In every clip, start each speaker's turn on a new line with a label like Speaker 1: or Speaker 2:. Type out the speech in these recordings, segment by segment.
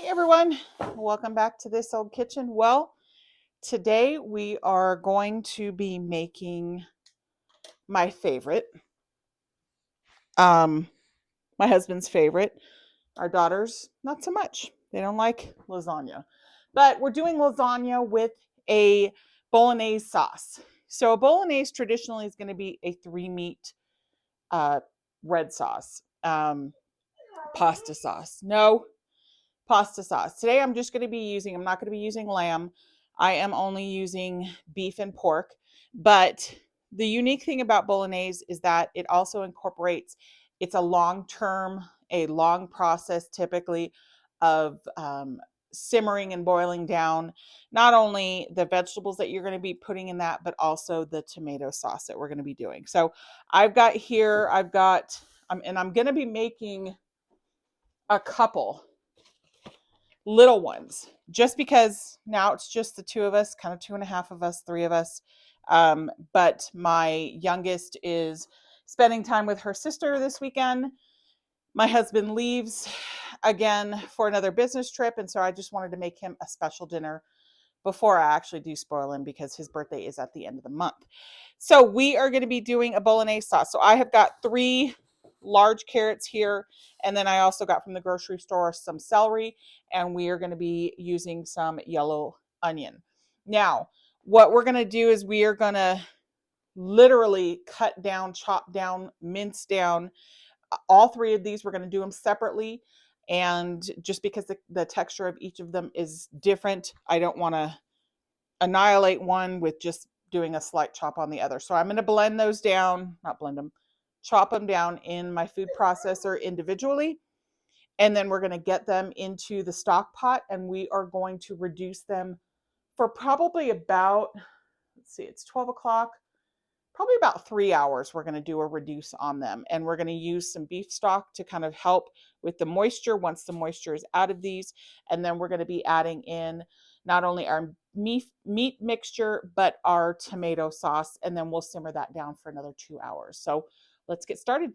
Speaker 1: Everyone, welcome back to This Old Kitchen. Well, today we are going to be making my favorite, um, my husband's favorite. Our daughters, not so much. They don't like lasagna, but we're doing lasagna with a bolognese sauce. So a bolognese traditionally is going to be a 3-meat red sauce, pasta sauce. No, pasta sauce. Today I'm just going to be using, I'm not going to be using lamb. I am only using beef and pork. But the unique thing about bolognese is that it also incorporates, it's a long-term, a long process typically of simmering and boiling down not only the vegetables that you're going to be putting in that, but also the tomato sauce that we're going to be doing. So I've got here, and I'm going to be making a couple little ones, just because now it's just the two of us, kind of two and a half of us, three of us. But my youngest is spending time with her sister this weekend. My husband leaves again for another business trip, and so I just wanted to make him a special dinner before I actually do spoil him, because his birthday is at the end of the month. So we are going to be doing a bolognese sauce. So I have got 3 large carrots here, and then I also got from the grocery store some celery, and we are going to be using some yellow onion. Now, what we're going to do is we are going to literally cut down, chop down, mince down all 3 of these. We're going to do them separately, and just because the texture of each of them is different, I don't want to annihilate one with just doing a slight chop on the other. So I'm going to blend those down, not blend them, chop them down in my food processor individually. And then we're going to get them into the stock pot, and we are going to reduce them for probably about, let's see, it's 12 o'clock, probably about 3 hours. We're going to do a reduce on them, and we're going to use some beef stock to kind of help with the moisture once the moisture is out of these. And then we're going to be adding in not only our meat mixture, but our tomato sauce, and then we'll simmer that down for another 2 hours. So let's get started.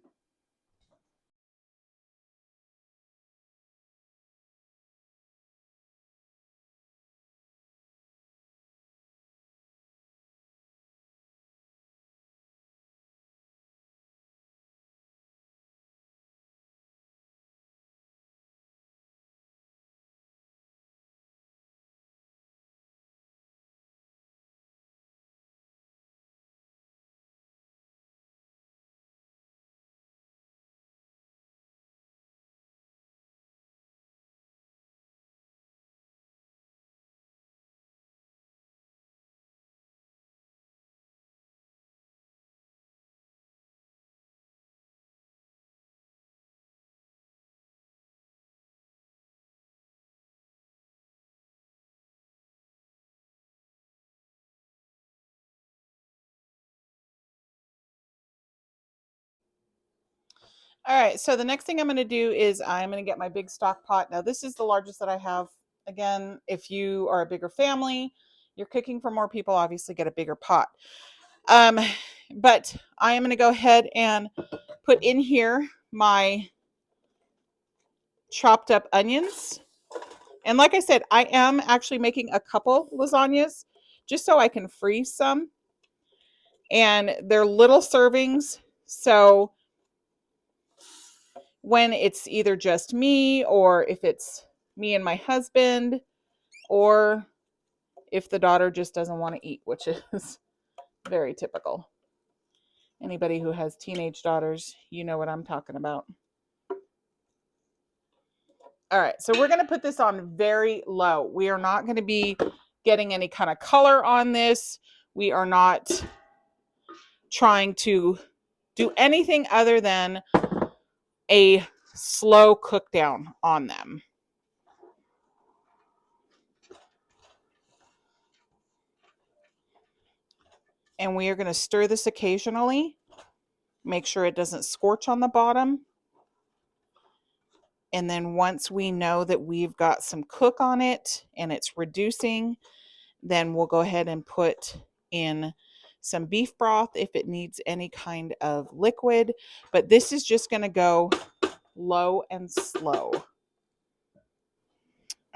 Speaker 1: All right, so the next thing I'm going to do is I'm going to get my big stock pot. Now, this is the largest that I have. Again, if you are a bigger family, you're cooking for more people, obviously get a bigger pot. But I am going to go ahead and put in here my chopped up onions. And like I said, I am actually making a couple lasagnas just so I can freeze some. And they're little servings. So when it's either just me, or if it's me and my husband, or if the daughter just doesn't want to eat, which is very typical. Anybody who has teenage daughters, you know what I'm talking about. All right, so we're going to put this on very low. We are not going to be getting any kind of color on this. We are not trying to do anything other than a slow cook down on them. And we are going to stir this occasionally. Make sure it doesn't scorch on the bottom. And then once we know that we've got some cook on it and it's reducing, then we'll go ahead and put in some beef broth if it needs any kind of liquid. But this is just going to go low and slow.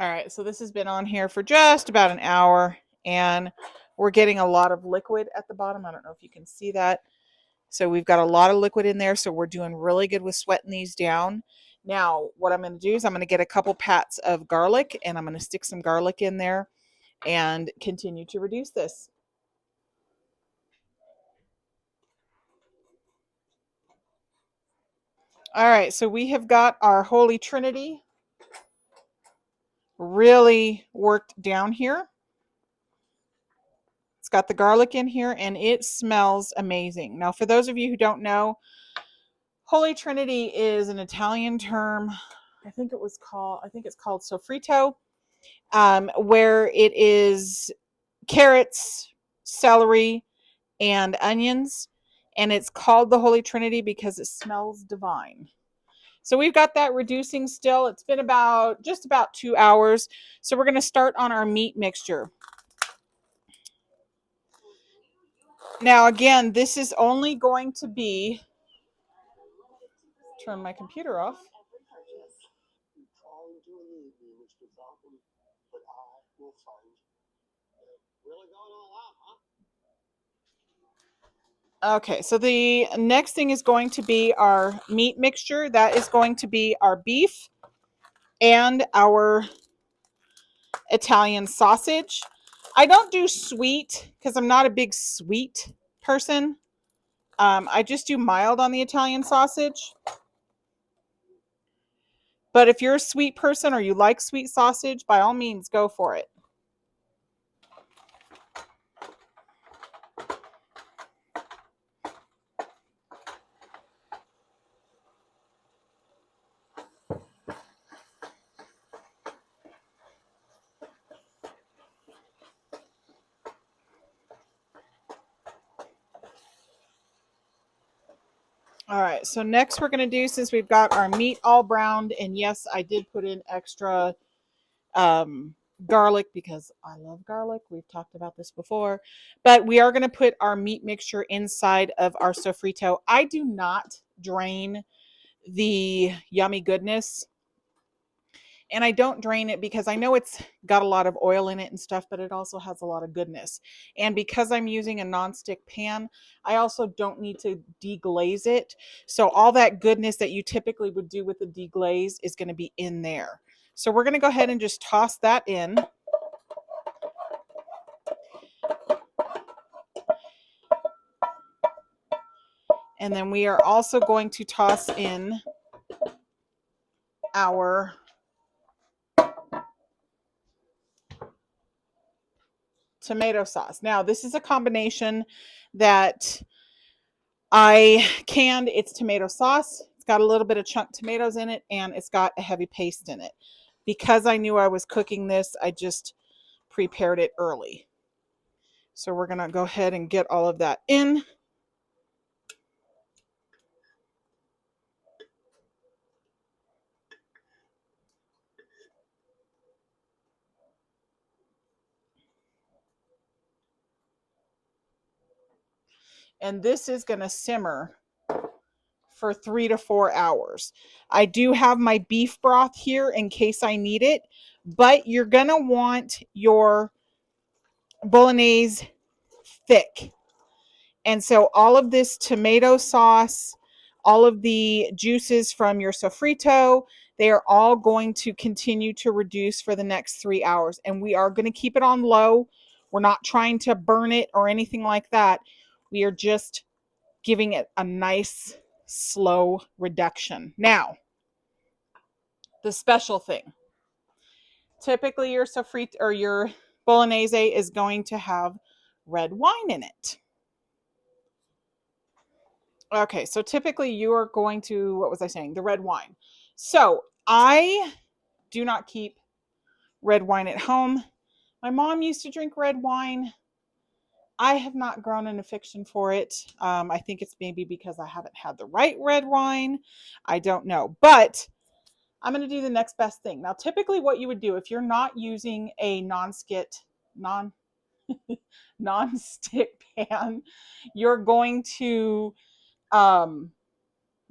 Speaker 1: All right, so this has been on here for just about an hour, and we're getting a lot of liquid at the bottom. I don't know if you can see that. So we've got a lot of liquid in there, so we're doing really good with sweating these down. Now, what I'm going to do is I'm going to get a couple pats of garlic, and I'm going to stick some garlic in there and continue to reduce this. All right, so we have got our Holy Trinity really worked down here. It's got the garlic in here and it smells amazing. Now, for those of you who don't know, Holy Trinity is an Italian term. I think it's called sofrito, where it is carrots, celery, and onions. And it's called the Holy Trinity because it smells divine. So we've got that reducing still. It's been just about 2 hours. So we're going to start on our meat mixture. Now, again, this is only going to be, turn my computer off. Okay, so the next thing is going to be our meat mixture. That is going to be our beef and our Italian sausage. I don't do sweet because I'm not a big sweet person. I just do mild on the Italian sausage. But if you're a sweet person or you like sweet sausage, by all means, go for it. All right, so next we're going to do, since we've got our meat all browned, and yes, I did put in extra garlic because I love garlic. We've talked about this before, but we are going to put our meat mixture inside of our sofrito. I do not drain the yummy goodness, and I don't drain it because I know it's got a lot of oil in it and stuff, but it also has a lot of goodness. And because I'm using a nonstick pan, I also don't need to deglaze it. So all that goodness that you typically would do with the deglaze is going to be in there. So we're going to go ahead and just toss that in. And then we are also going to toss in our tomato sauce. Now, this is a combination that I canned. It's tomato sauce. It's got a little bit of chunk tomatoes in it, and it's got a heavy paste in it. Because I knew I was cooking this, I just prepared it early. So we're going to go ahead and get all of that in. And this is going to simmer for 3 to 4 hours. I do have my beef broth here in case I need it, but you're going to want your bolognese thick. And so all of this tomato sauce, all of the juices from your sofrito, they are all going to continue to reduce for the next 3 hours. And we are going to keep it on low. We're not trying to burn it or anything like that. We are just giving it a nice slow reduction. Now, the special thing. Typically your sofrito or your bolognese is going to have red wine in it. Okay, so typically you are going to, what was I saying? The red wine. So I do not keep red wine at home. My mom used to drink red wine. I have not grown an affection for it. I think it's maybe because I haven't had the right red wine. I don't know. But I'm going to do the next best thing. Now, typically what you would do if you're not using a non-stick pan, you're going to,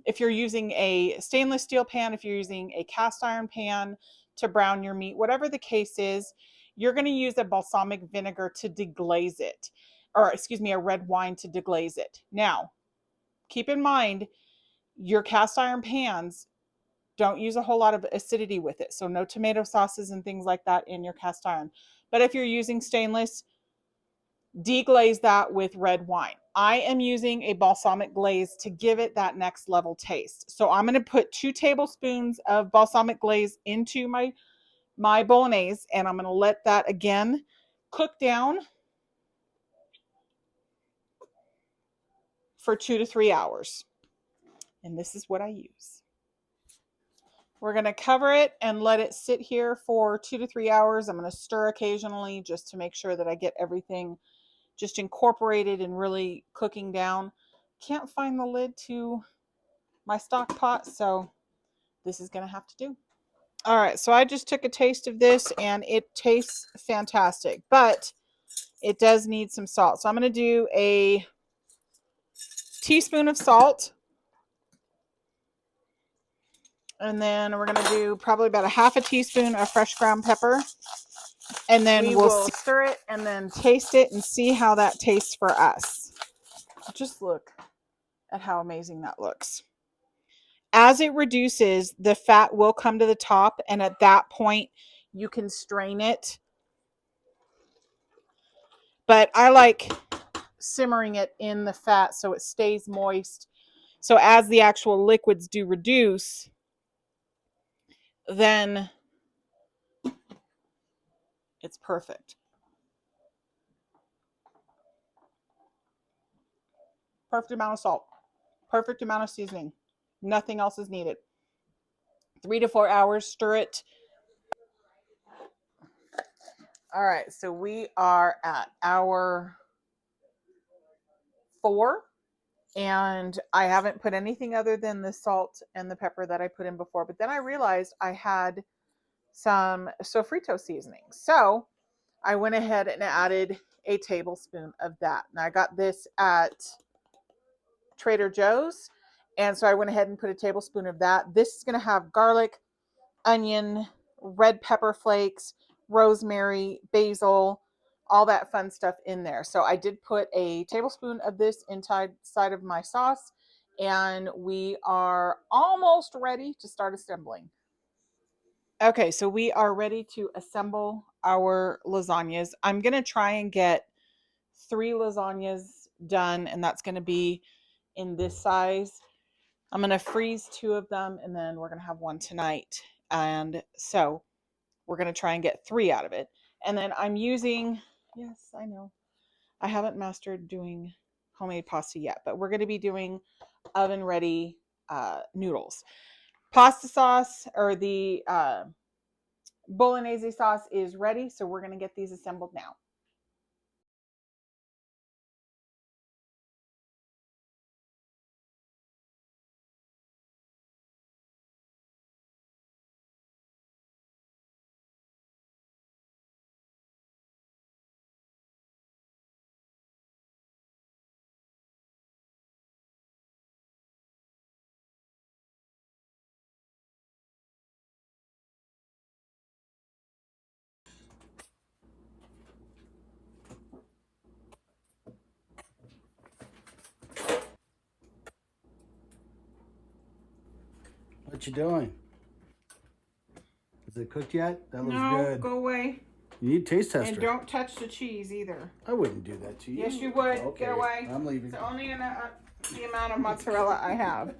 Speaker 1: if you're using a stainless steel pan, if you're using a cast iron pan, to brown your meat. Whatever the case is, you're going to use a balsamic vinegar to deglaze it, or excuse me, a red wine to deglaze it. Now, keep in mind, your cast iron pans don't use a whole lot of acidity with it. So no tomato sauces and things like that in your cast iron. But if you're using stainless, deglaze that with red wine. I am using a balsamic glaze to give it that next level taste. So I'm going to put 2 tablespoons of balsamic glaze into my bolognese, and I'm going to let that again cook down for 2 to 3 hours. And this is what I use. We're going to cover it and let it sit here for 2 to 3 hours. I'm going to stir occasionally just to make sure that I get everything just incorporated and really cooking down. Can't find the lid to my stock pot, so this is going to have to do. All right, so I just took a taste of this and it tastes fantastic, but it does need some salt. So I'm going to do a teaspoon of salt. And then we're going to do probably about a half a teaspoon of fresh ground pepper. And then we'll stir it and then taste it and see how that tastes for us. Just look at how amazing that looks. As it reduces, the fat will come to the top, and at that point, you can strain it. But I like simmering it in the fat so it stays moist. So as the actual liquids do reduce, then it's perfect. Perfect amount of salt. Perfect amount of seasoning. Nothing else is needed. 3 to 4 hours, stir it. All right, so we are at hour 4, and I haven't put anything other than the salt and the pepper that I put in before. But then I realized I had some sofrito seasoning. So I went ahead and added a tablespoon of that. And I got this at Trader Joe's. And so I went ahead and put a tablespoon of that. This is going to have garlic, onion, red pepper flakes, rosemary, basil, all that fun stuff in there. So I did put a tablespoon of this inside of my sauce, and we are almost ready to start assembling. Okay, so we are ready to assemble our lasagnas. I'm going to try and get 3 lasagnas done, and that's going to be in this size. I'm going to freeze 2 of them, and then we're going to have one tonight. And so we're going to try and get 3 out of it. And then I'm using, yes, I know, I haven't mastered doing homemade pasta yet, but we're going to be doing oven ready noodles. Pasta sauce, or the bolognese sauce, is ready. So we're going to get these assembled now.
Speaker 2: What you doing? Is it cooked yet? That looks
Speaker 1: No,
Speaker 2: good.
Speaker 1: go away.
Speaker 2: You need a taste tester.
Speaker 1: And don't touch the cheese either.
Speaker 2: I wouldn't do that to you.
Speaker 1: Yes, you would.
Speaker 2: Okay,
Speaker 1: get away.
Speaker 2: I'm leaving.
Speaker 1: It's only the amount of mozzarella I have.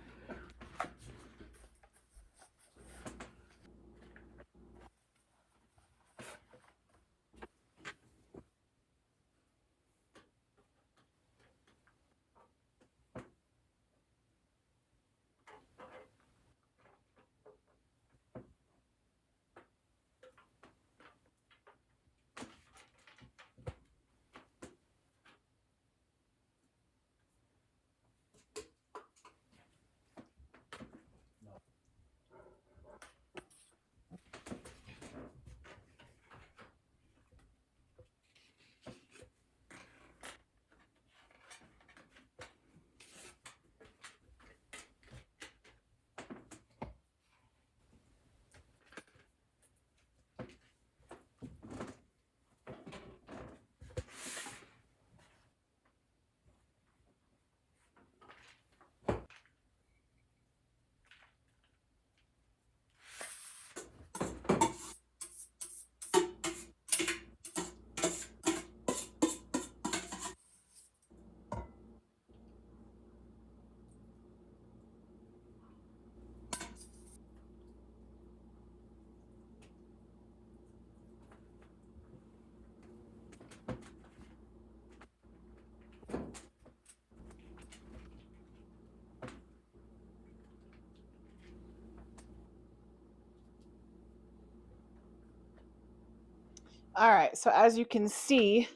Speaker 1: All right, so as you can see,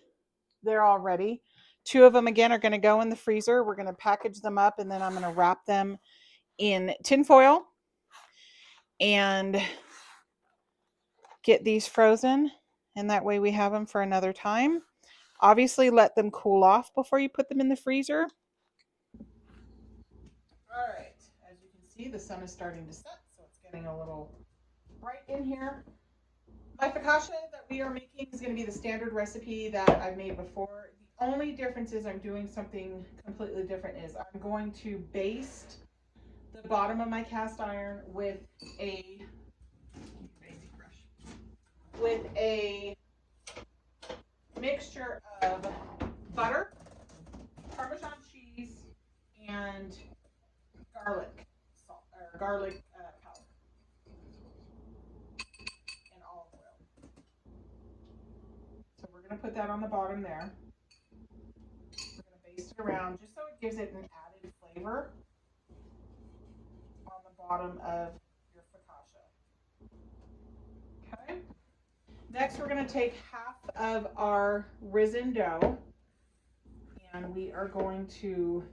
Speaker 1: they're all ready. 2 of them again are going to go in the freezer. We're going to package them up and then I'm going to wrap them in tin foil and get these frozen, and that way we have them for another time. Obviously, let them cool off before you put them in the freezer. All right, as you can see, the sun is starting to set, so it's getting a little bright in here. My focaccia that we are making is going to be the standard recipe that I've made before. The only difference is I'm doing something completely different. Is I'm going to baste the bottom of my cast iron with a mixture of butter, Parmesan cheese, and garlic salt or garlic powder and olive oil. So we're going to put that on the bottom there. We're going to baste it around just so it gives it an added flavor on the bottom of your focaccia. Okay. Next, we're going to take half of our risen dough and we are going to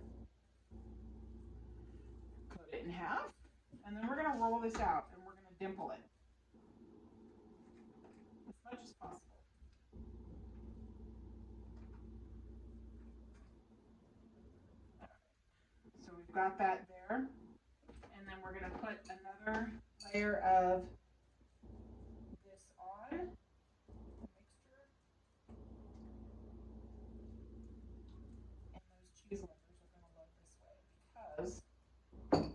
Speaker 1: cut it in half. And then we're going to roll this out and we're going to dimple it as much as possible. So we've got that there. And then we're going to put another layer of this on the mixture. And those cheese lovers are going to love this way because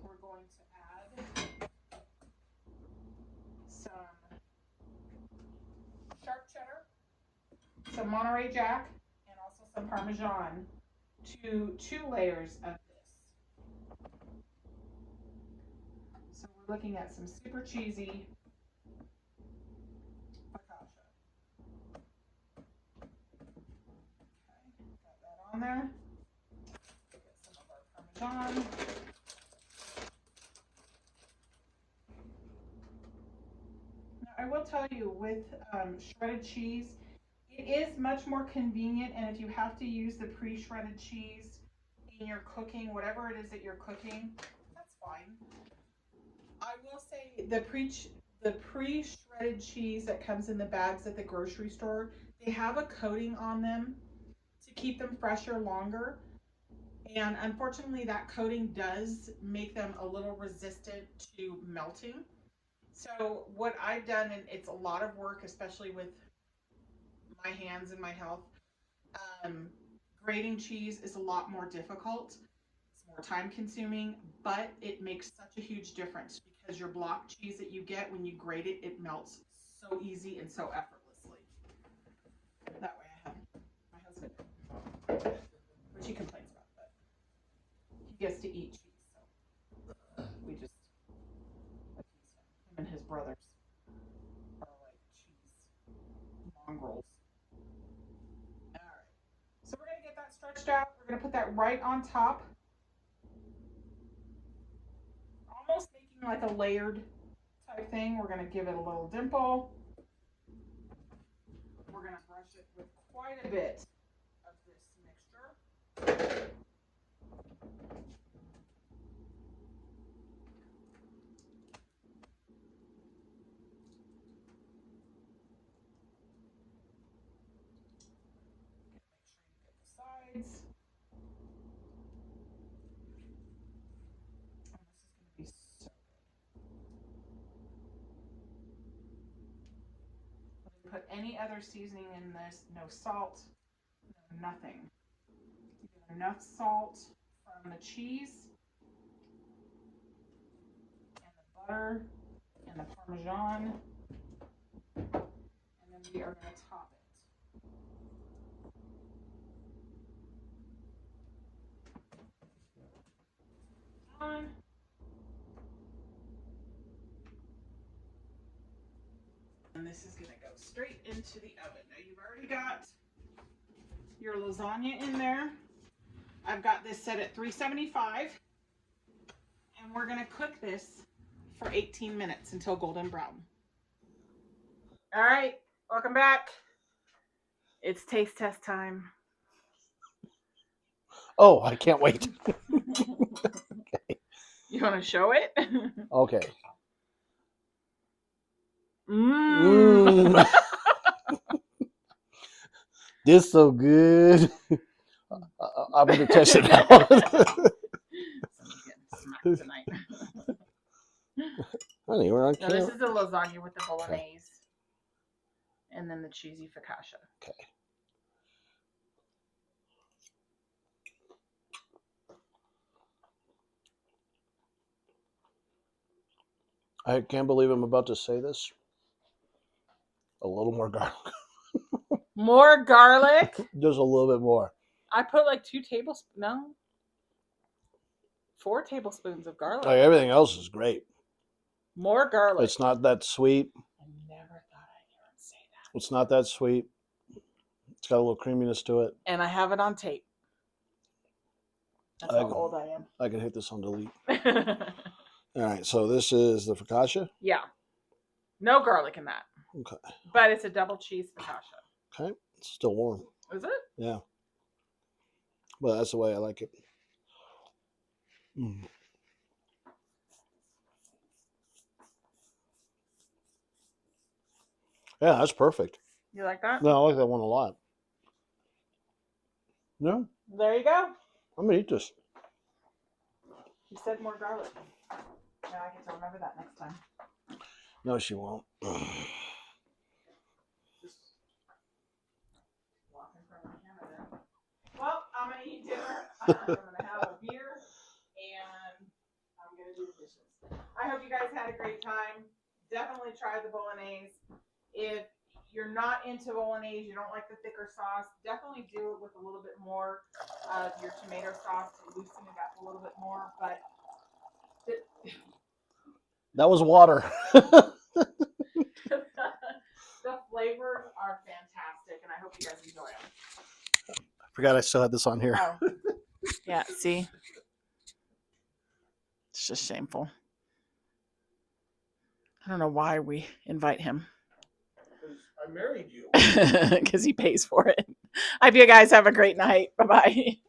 Speaker 1: we're going to add some sharp cheddar, some Monterey Jack, and also some Parmesan to 2 layers of this. So we're looking at some super cheesy focaccia. Okay, got that on there. Get some of our Parmesan. Now I will tell you with shredded cheese, it is much more convenient, and if you have to use the pre-shredded cheese in your cooking, whatever it is that you're cooking, that's fine. I will say the pre-shredded cheese that comes in the bags at the grocery store, they have a coating on them to keep them fresher longer. And unfortunately, that coating does make them a little resistant to melting. So what I've done, and it's a lot of work, especially with my hands and my health, um, grating cheese is a lot more difficult. It's more time consuming, but it makes such a huge difference because your block cheese that you get when you grate it, it melts so easy and so effortlessly. That way I have my husband, which he complains about, but he gets to eat cheese, so we just appease him. Him and his brothers are like cheese mongrels. All right. So we're going to get that stretched out. We're going to put that right on top, almost making like a layered type thing. We're going to give it a little dimple. We're going to brush it with quite a bit of this mixture. Make sure you get the sides. Oh, this is going to be so good. I didn't put any other seasoning in this. No salt, no nothing. You get enough salt from the cheese and the butter and the Parmesan, and then we are going to top it. On. And this is going to go straight into the oven. Now you've already got your lasagna in there. I've got this set at 375, and we're going to cook this for 18 minutes until golden brown. All right, welcome back. It's taste test time.
Speaker 3: Oh, I can't wait.
Speaker 1: You want to show it?
Speaker 3: Okay.
Speaker 1: Mmm.
Speaker 3: This so good. I'm gonna test it now.
Speaker 1: Someone's getting smacked tonight.
Speaker 3: Honey, we're on
Speaker 1: No, this
Speaker 3: camera.
Speaker 1: is the lasagna with the bolognese, and then the cheesy focaccia.
Speaker 3: Okay. I can't believe I'm about to say this. A little more garlic.
Speaker 1: More garlic?
Speaker 3: Just a little bit more.
Speaker 1: I put like 2 tablespoons. No. 4 tablespoons of garlic.
Speaker 3: Like everything else is great.
Speaker 1: More garlic.
Speaker 3: It's not that sweet.
Speaker 1: I never thought I'd hear him say that.
Speaker 3: It's not that sweet. It's got a little creaminess to it.
Speaker 1: And I have it on tape. That's how old I am.
Speaker 3: I can hit this on delete. All right, so this is the focaccia.
Speaker 1: Yeah. No garlic in that.
Speaker 3: Okay.
Speaker 1: But it's a double cheese focaccia.
Speaker 3: Okay. It's still warm.
Speaker 1: Is it?
Speaker 3: Yeah. But that's the way I like it. Mm. Yeah, that's perfect.
Speaker 1: You like that?
Speaker 3: No, I like that one a lot. No,
Speaker 1: There you go.
Speaker 3: I'm gonna eat this.
Speaker 1: You said more garlic. Now I get to remember that next time.
Speaker 3: No, she won't.
Speaker 1: Well, I'm going to eat dinner. I'm going to have a beer. And I'm going to do the dishes. I hope you guys had a great time. Definitely try the bolognese. If you're not into bolognese, you don't like the thicker sauce, definitely do it with a little bit more of your tomato sauce to loosen it up a little bit more. But
Speaker 3: That was water.
Speaker 1: the flavors are fantastic, and I hope you guys enjoy them.
Speaker 3: I forgot I still had this on here.
Speaker 1: Oh. Yeah, see? It's just shameful. I don't know why we invite him.
Speaker 3: I married you.
Speaker 1: Because he pays for it. I hope you guys have a great night. Bye-bye.